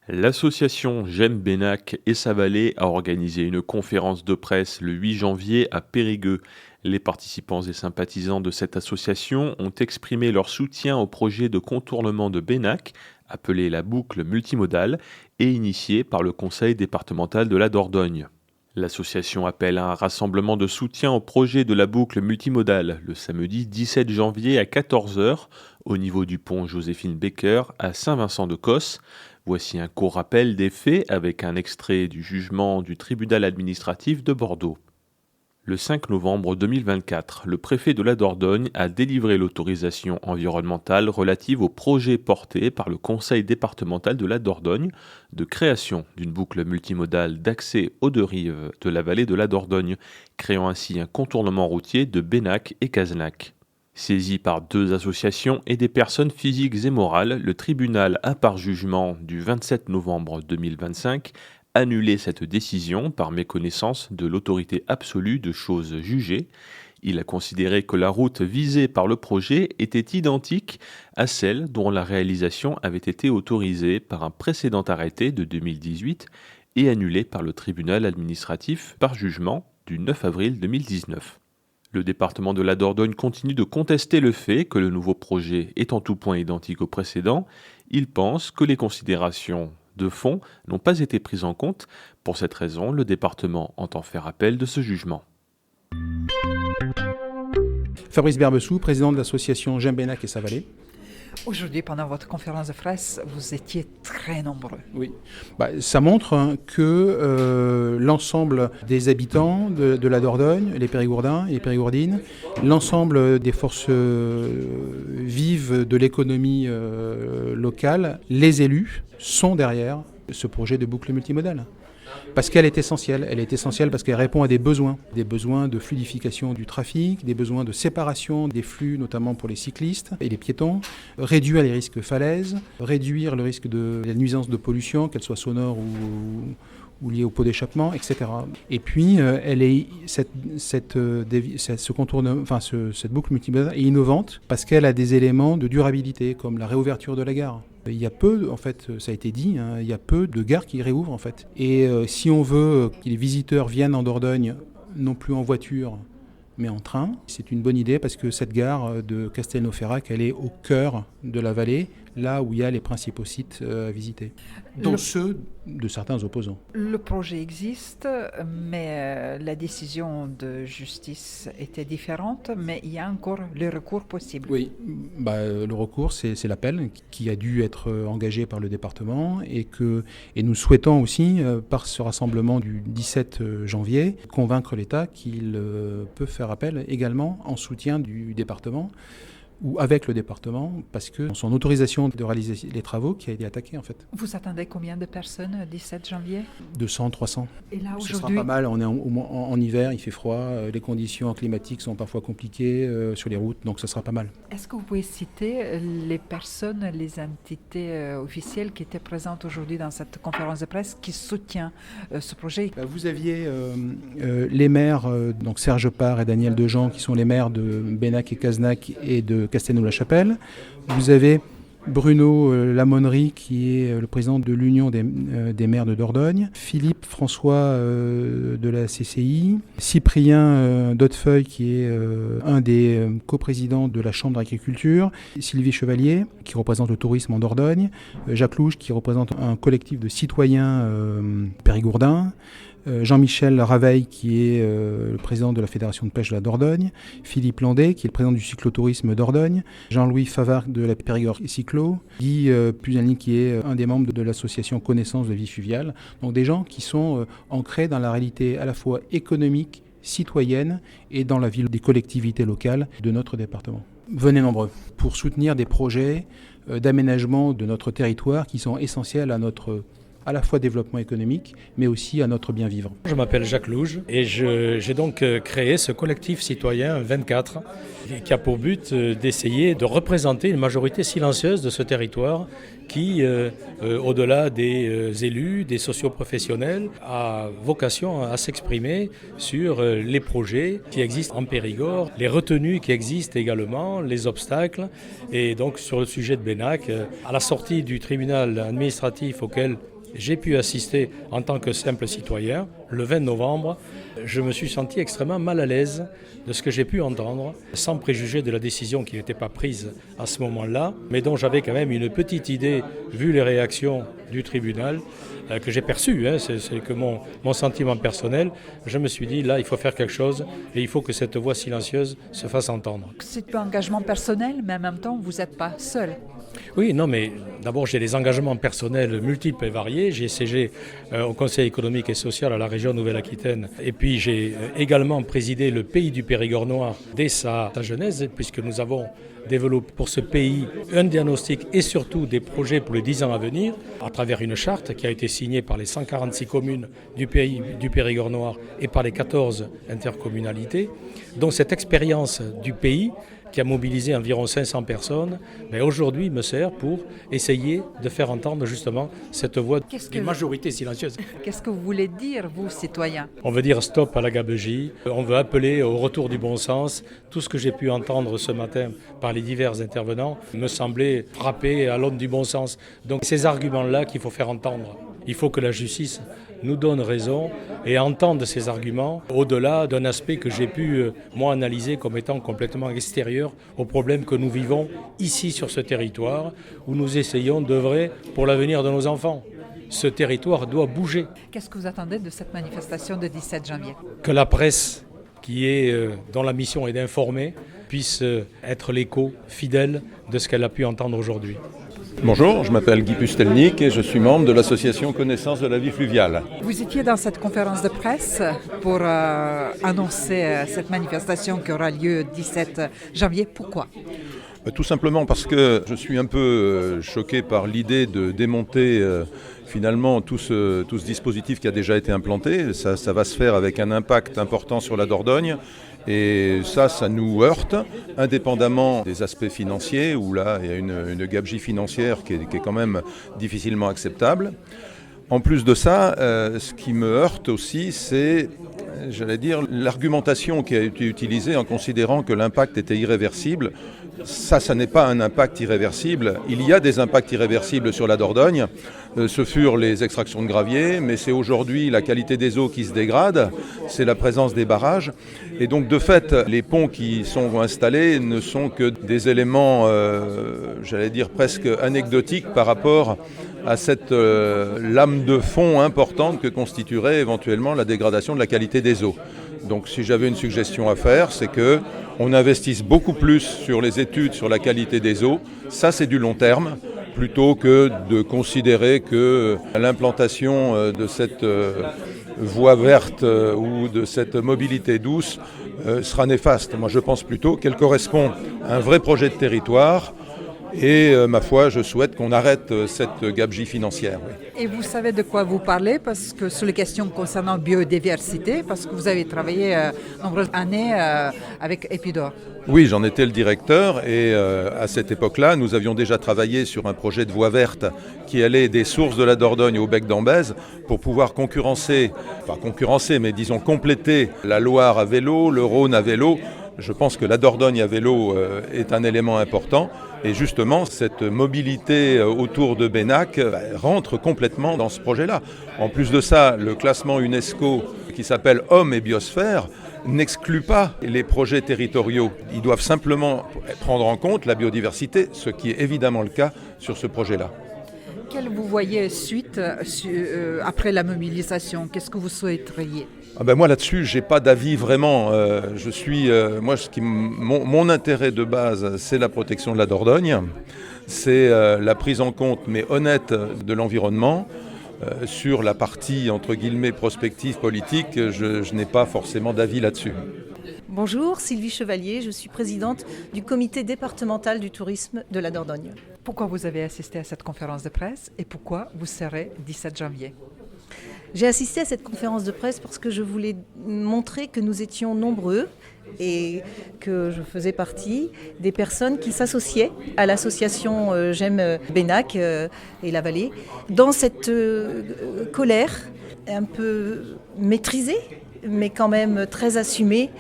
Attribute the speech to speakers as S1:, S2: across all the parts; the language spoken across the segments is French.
S1: L'association J'aime Bénac et sa vallée a organisé une conférence de presse le 8 janvier à Périgueux. Les participants et sympathisants de cette association ont exprimé leur soutien au projet de contournement de Bénac, appelé la boucle multimodale, et initié par le conseil départemental de la Dordogne. L'association appelle à un rassemblement de soutien au projet de la boucle multimodale le samedi 17 janvier à 14 heures au niveau du pont Joséphine Baker à Saint-Vincent-de-Cosse. Voici un court rappel des faits avec un extrait du jugement du tribunal administratif de Bordeaux. Le 5 novembre 2024, le préfet de la Dordogne a délivré l'autorisation environnementale relative au projet porté par le conseil départemental de la Dordogne de création d'une boucle multimodale d'accès aux deux rives de la vallée de la Dordogne, créant ainsi un contournement routier de Bénac et Cazenac. Saisi par deux associations et des personnes physiques et morales, le tribunal a par jugement du 27 novembre 2025 annulé cette décision par méconnaissance de l'autorité absolue de choses jugées. Il a considéré que la route visée par le projet était identique à celle dont la réalisation avait été autorisée par un précédent arrêté de 2018 et annulée par le tribunal administratif par jugement du 9 avril 2019. Le département de la Dordogne continue de contester le fait que le nouveau projet est en tout point identique au précédent. Il pense que les considérations de fond n'ont pas été prises en compte. Pour cette raison, le département entend faire appel de ce jugement.
S2: Fabrice Berbessou, président de l'association J'aime Bénac et sa vallée.
S3: Aujourd'hui, pendant votre conférence de presse, vous étiez très nombreux.
S2: Oui, ça montre que l'ensemble des habitants de la Dordogne, les Périgourdins et les Périgourdines, l'ensemble des forces vives de l'économie locale, les élus, sont derrière ce projet de boucle multimodale. Parce qu'elle est essentielle. Elle est essentielle parce qu'elle répond à des besoins de fluidification du trafic, des besoins de séparation des flux, notamment pour les cyclistes et les piétons, réduire les risques falaises, réduire le risque de la nuisance de pollution, qu'elle soit sonore ou liée au pot d'échappement, etc. Et puis, cette boucle multimodale est innovante parce qu'elle a des éléments de durabilité, comme la réouverture de la gare. Il y a peu, en fait, ça a été dit, il y a peu de gares qui réouvrent, en fait. Et si on veut que les visiteurs viennent en Dordogne, non plus en voiture, mais en train, c'est une bonne idée parce que cette gare de Castelnau-Ferrac, elle est au cœur de la vallée, là où il y a les principaux sites à visiter, dont ceux de certains opposants.
S3: Le projet existe, mais la décision de justice était différente, mais il y a encore le recours possible.
S2: Oui, le recours, c'est l'appel qui a dû être engagé par le département et nous souhaitons aussi, par ce rassemblement du 17 janvier, convaincre l'État qu'il peut faire appel également en soutien du département ou avec le département, parce que son autorisation de réaliser les travaux qui a été attaquée en fait.
S3: Vous attendez combien de personnes le 17 janvier ?
S2: 200, 300.
S3: Et là aujourd'hui,
S2: ce sera pas mal, on est en hiver, il fait froid, les conditions climatiques sont parfois compliquées sur les routes, donc ce sera pas mal.
S3: Est-ce que vous pouvez citer les personnes, les entités officielles qui étaient présentes aujourd'hui dans cette conférence de presse qui soutient ce projet ?
S2: Vous aviez les maires, donc Serge Parr et Daniel Dejean, qui sont les maires de Bénac et Cazenac et de Castelnau-la-Chapelle. Vous avez Bruno Lamonnerie, qui est le président de l'Union des maires de Dordogne, Philippe François de la CCI, Cyprien Dotefeuille, qui est un des coprésidents de la Chambre d'agriculture, Sylvie Chevalier, qui représente le tourisme en Dordogne, Jacques Louche, qui représente un collectif de citoyens périgourdins, Jean-Michel Raveille, qui est le président de la Fédération de pêche de la Dordogne, Philippe Landais, qui est le président du cyclotourisme Dordogne, Jean-Louis Favard de la Périgord Cyclo, Guy Pusanli, qui est un des membres de l'association Connaissance de vie fluviale. Donc des gens qui sont ancrés dans la réalité à la fois économique, citoyenne et dans la vie des collectivités locales de notre département. Venez nombreux pour soutenir des projets d'aménagement de notre territoire qui sont essentiels à notre à la fois développement économique, mais aussi à notre bien vivre.
S4: Je m'appelle Jacques Louge et j'ai donc créé ce collectif citoyen 24 qui a pour but d'essayer de représenter une majorité silencieuse de ce territoire qui, au-delà des élus, des socioprofessionnels, a vocation à s'exprimer sur les projets qui existent en Périgord, les retenues qui existent également, les obstacles. Et donc sur le sujet de Bénac, à la sortie du tribunal administratif auquel j'ai pu assister en tant que simple citoyen, le 20 novembre, je me suis senti extrêmement mal à l'aise de ce que j'ai pu entendre, sans préjuger de la décision qui n'était pas prise à ce moment-là, mais dont j'avais quand même une petite idée, vu les réactions du tribunal, que j'ai perçues, c'est que mon sentiment personnel, je me suis dit, là, il faut faire quelque chose et il faut que cette voix silencieuse se fasse entendre.
S3: C'est un engagement personnel, mais en même temps, vous n'êtes pas seul.
S4: Oui, non, mais d'abord, j'ai des engagements personnels multiples et variés. J'ai siégé au Conseil économique et social à la région Nouvelle-Aquitaine. Et puis, j'ai également présidé le Pays du Périgord noir dès sa genèse, puisque nous avons développé pour ce pays un diagnostic et surtout des projets pour les 10 ans à venir, à travers une charte qui a été signée par les 146 communes du Pays du Périgord noir et par les 14 intercommunalités. Donc, cette expérience du pays, qui a mobilisé environ 500 personnes, mais aujourd'hui me sert pour essayer de faire entendre justement cette voix d'une majorité silencieuse.
S3: Qu'est-ce que vous voulez dire, vous, citoyens ?
S4: On veut dire stop à la gabegie, on veut appeler au retour du bon sens. Tout ce que j'ai pu entendre ce matin par les divers intervenants me semblait frapper à l'aune du bon sens. Donc ces arguments-là qu'il faut faire entendre. Il faut que la justice nous donne raison et entende ces arguments au-delà d'un aspect que j'ai pu, moi, analyser comme étant complètement extérieur aux problèmes que nous vivons ici sur ce territoire où nous essayons d'œuvrer pour l'avenir de nos enfants. Ce territoire doit bouger.
S3: Qu'est-ce que vous attendez de cette manifestation de 17 janvier ?
S4: Que la presse, dont la mission est d'informer, puisse être l'écho fidèle de ce qu'elle a pu entendre aujourd'hui.
S5: Bonjour, je m'appelle Guy Pustelnik et je suis membre de l'association Connaissance de la vie fluviale.
S3: Vous étiez dans cette conférence de presse pour annoncer cette manifestation qui aura lieu 17 janvier. Pourquoi ?
S5: Tout simplement parce que je suis un peu choqué par l'idée de démonter finalement tout ce dispositif qui a déjà été implanté. Ça va se faire avec un impact important sur la Dordogne. Et ça nous heurte, indépendamment des aspects financiers, où là, il y a une gabegie financière qui est quand même difficilement acceptable. En plus de ça, ce qui me heurte aussi, c'est, l'argumentation qui a été utilisée en considérant que l'impact était irréversible. Ça n'est pas un impact irréversible. Il y a des impacts irréversibles sur la Dordogne. Ce furent les extractions de gravier, mais c'est aujourd'hui la qualité des eaux qui se dégrade, c'est la présence des barrages. Et donc de fait, les ponts qui sont installés ne sont que des éléments, presque anecdotiques par rapport à cette lame de fond importante que constituerait éventuellement la dégradation de la qualité des eaux. Donc si j'avais une suggestion à faire, c'est qu'on investisse beaucoup plus sur les études sur la qualité des eaux. Ça, c'est du long terme, plutôt que de considérer que l'implantation de cette voie verte ou de cette mobilité douce sera néfaste. Moi, je pense plutôt qu'elle correspond à un vrai projet de territoire. Et ma foi, je souhaite qu'on arrête cette gabegie financière. Oui.
S3: Et vous savez de quoi vous parlez, parce que sur les questions concernant biodiversité, parce que vous avez travaillé nombreuses années avec Epidor.
S5: Oui, j'en étais le directeur et à cette époque-là, nous avions déjà travaillé sur un projet de voie verte qui allait des sources de la Dordogne au bec d'Ambèze pour pouvoir compléter la Loire à vélo, le Rhône à vélo. Je pense que la Dordogne à vélo est un élément important et justement cette mobilité autour de Bénac rentre complètement dans ce projet-là. En plus de ça, le classement UNESCO qui s'appelle Hommes et Biosphère n'exclut pas les projets territoriaux. Ils doivent simplement prendre en compte la biodiversité, ce qui est évidemment le cas sur ce projet-là.
S3: Quelle vous voyez suite après la mobilisation ? Qu'est-ce que vous souhaiteriez ?
S5: Moi là-dessus, j'ai pas d'avis vraiment. Mon intérêt de base, c'est la protection de la Dordogne, c'est la prise en compte, mais honnête, de l'environnement. Sur la partie entre guillemets prospective politique, je n'ai pas forcément d'avis là-dessus.
S6: Bonjour, Sylvie Chevalier, je suis présidente du comité départemental du tourisme de la Dordogne.
S3: Pourquoi vous avez assisté à cette conférence de presse et pourquoi vous serez 17 janvier?
S6: J'ai assisté à cette conférence de presse parce que je voulais montrer que nous étions nombreux et que je faisais partie des personnes qui s'associaient à l'association J'aime Bénac et la Vallée dans cette colère un peu maîtrisée, mais quand même très assumée,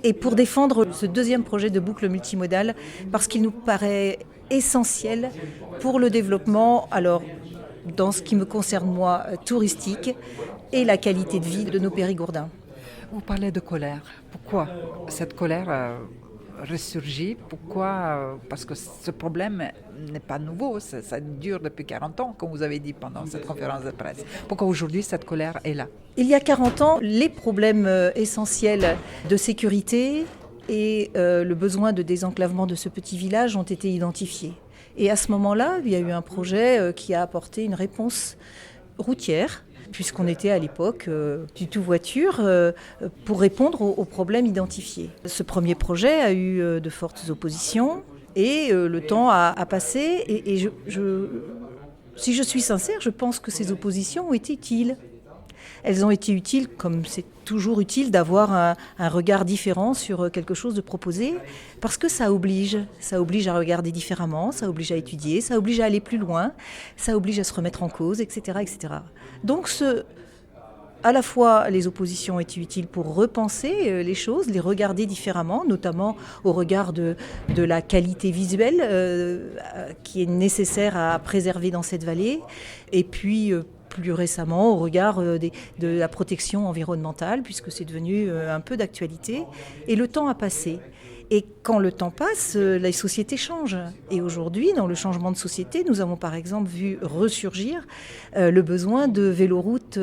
S6: et pour défendre ce deuxième projet de boucle multimodale parce qu'il nous paraît essentiel pour le développement, alors dans ce qui me concerne moi, touristique, et la qualité de vie de nos Périgourdins.
S3: Vous parlez de colère. Pourquoi cette colère ressurgit? Pourquoi? Parce que ce problème n'est pas nouveau, ça dure depuis 40 ans, comme vous avez dit pendant cette conférence de presse. Pourquoi aujourd'hui cette colère est là?
S6: Il y a 40 ans, les problèmes essentiels de sécurité et le besoin de désenclavement de ce petit village ont été identifiés. Et à ce moment-là, il y a eu un projet qui a apporté une réponse routière, puisqu'on était à l'époque du tout voiture, pour répondre aux problèmes identifiés. Ce premier projet a eu de fortes oppositions et le temps a passé. Et si je suis sincère, je pense que ces oppositions ont été utiles. Elles ont été utiles, comme c'est toujours utile d'avoir un regard différent sur quelque chose de proposé, parce que ça oblige à regarder différemment, ça oblige à étudier, ça oblige à aller plus loin, ça oblige à se remettre en cause, etc. etc. Donc à la fois, les oppositions ont été utiles pour repenser les choses, les regarder différemment, notamment au regard de la qualité visuelle qui est nécessaire à préserver dans cette vallée, et puis plus récemment au regard de la protection environnementale, puisque c'est devenu un peu d'actualité. Et le temps a passé. Et quand le temps passe, les sociétés changent. Et aujourd'hui, dans le changement de société, nous avons par exemple vu ressurgir le besoin de véloroute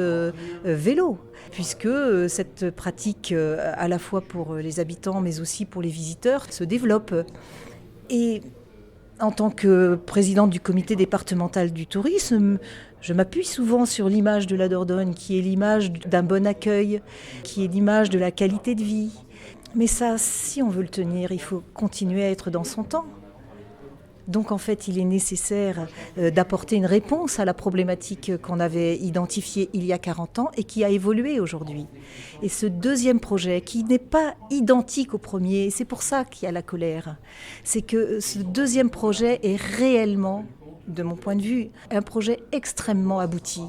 S6: vélo, puisque cette pratique, à la fois pour les habitants, mais aussi pour les visiteurs, se développe. Et en tant que présidente du comité départemental du tourisme, je m'appuie souvent sur l'image de la Dordogne, qui est l'image d'un bon accueil, qui est l'image de la qualité de vie. Mais ça, si on veut le tenir, il faut continuer à être dans son temps. Donc en fait, il est nécessaire d'apporter une réponse à la problématique qu'on avait identifiée il y a 40 ans et qui a évolué aujourd'hui. Et ce deuxième projet, qui n'est pas identique au premier, et c'est pour ça qu'il y a la colère, c'est que ce deuxième projet est réellement, de mon point de vue, un projet extrêmement abouti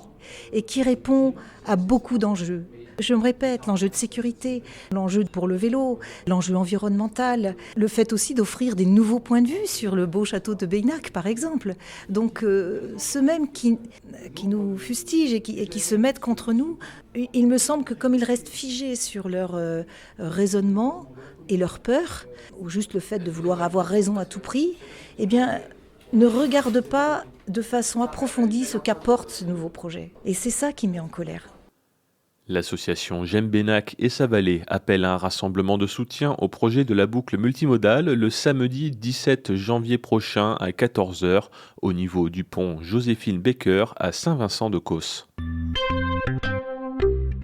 S6: et qui répond à beaucoup d'enjeux. Je me répète, l'enjeu de sécurité, l'enjeu pour le vélo, l'enjeu environnemental, le fait aussi d'offrir des nouveaux points de vue sur le beau château de Bénac, par exemple. Donc, ceux mêmes qui nous fustigent et qui se mettent contre nous, il me semble que comme ils restent figés sur leur raisonnement et leur peur, ou juste le fait de vouloir avoir raison à tout prix, eh bien, ne regardent pas de façon approfondie ce qu'apporte ce nouveau projet. Et c'est ça qui met en colère.
S1: L'association J'aime Bénac et sa vallée appelle à un rassemblement de soutien au projet de la boucle multimodale le samedi 17 janvier prochain à 14h au niveau du pont Joséphine Baker à Saint-Vincent-de-Causse.